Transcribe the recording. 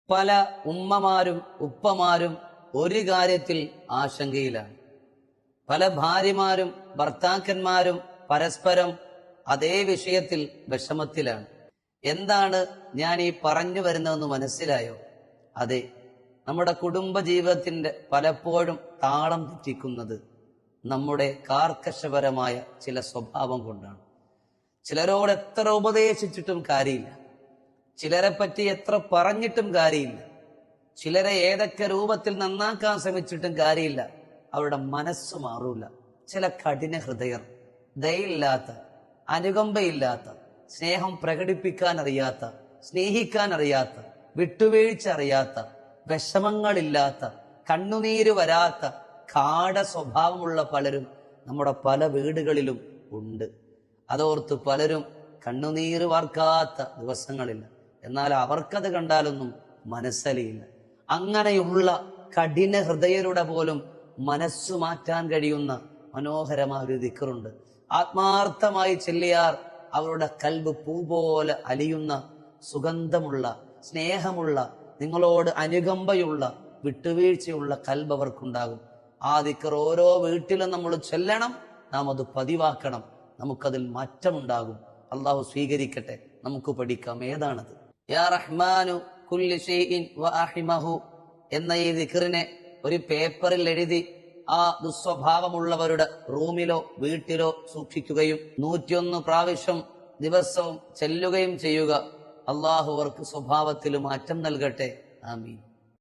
പല ഉമ്മമാരും ഉപ്പമാരും ഒരു കാര്യത്തിൽ ആശങ്കയിലാണ്. പല ഭാര്യമാരും ഭർത്താക്കന്മാരും പരസ്പരം അതേ വിഷയത്തിൽ വിഷമത്തിലാണ്. എന്താണ് ഞാൻ ഈ പറഞ്ഞു വരുന്നതെന്ന് മനസ്സിലായോ? അതെ, നമ്മുടെ കുടുംബജീവിതത്തിന്റെ പലപ്പോഴും താളം തെറ്റിക്കുന്നത് നമ്മുടെ കാർക്കശപരമായ ചില സ്വഭാവം കൊണ്ടാണ്. ചിലരോട് എത്ര ഉപദേശിച്ചിട്ടും കാര്യമില്ല, ചിലരെ പറ്റി എത്ര പറഞ്ഞിട്ടും കാര്യമില്ല, ചിലരെ ഏതൊക്കെ രൂപത്തിൽ നന്നാക്കാൻ ശ്രമിച്ചിട്ടും കാര്യമില്ല, അവരുടെ മനസ്സ് മാറൂല. ചില കഠിന ഹൃദയർ, ദയയില്ലാത്ത, അനുകമ്പയില്ലാത്ത, സ്നേഹം പ്രകടിപ്പിക്കാൻ അറിയാത്ത, സ്നേഹിക്കാൻ അറിയാത്ത, വിട്ടുവീഴ്ച അറിയാത്ത, വിഷമങ്ങളില്ലാത്ത, കണ്ണുനീര് വരാത്ത കാട സ്വഭാവമുള്ള പലരും നമ്മുടെ പല വീടുകളിലും ഉണ്ട്. അതോർത്ത് പലരും കണ്ണുനീര് വാർക്കാത്ത ദിവസങ്ങളില്ല. എന്നാൽ അവർക്കത് കണ്ടാലൊന്നും മനസ്സലിയില്ല. അങ്ങനെയുള്ള കഠിന ഹൃദയരുടെ പോലും മനസ്സു മാറ്റാൻ കഴിയുന്ന മനോഹരമായ ഒരു ദിക്റുണ്ട്. ആത്മാർത്ഥമായി ചെല്ലിയാർ അവരുടെ കൽബ് പൂ പോലെ അലിയുന്ന, സുഗന്ധമുള്ള, സ്നേഹമുള്ള, നിങ്ങളോട് അനുകമ്പയുള്ള, വിട്ടുവീഴ്ചയുള്ള കൽബ് അവർക്കുണ്ടാകും. ആ ദിക്ർ ഓരോ വീട്ടിലും നമ്മൾ ചൊല്ലണം, നാം അത് പതിവാക്കണം. നമുക്കതിൽ മാറ്റമുണ്ടാകും. അള്ളാഹു സ്വീകരിക്കട്ടെ. നമുക്ക് പഠിക്കാം. ഏതാണത്? യാ റഹ്മാനു കുല്ലി ഷൈഇൻ വഅഹിമഹു എന്ന ഈ ദിക്റിനെ ഒരു പേപ്പറിൽ എഴുതി ആ ദുസ്വഭാവമുള്ളവരുടെ റൂമിലോ വീട്ടിലോ സൂക്ഷിക്കുകയും 101 പ്രാവശ്യം ദിവസവും ചെല്ലുകയും ചെയ്യുക. അള്ളാഹു അവർക്ക് സ്വഭാവത്തിൽ മാറ്റം നൽകട്ടെ. ആമീൻ.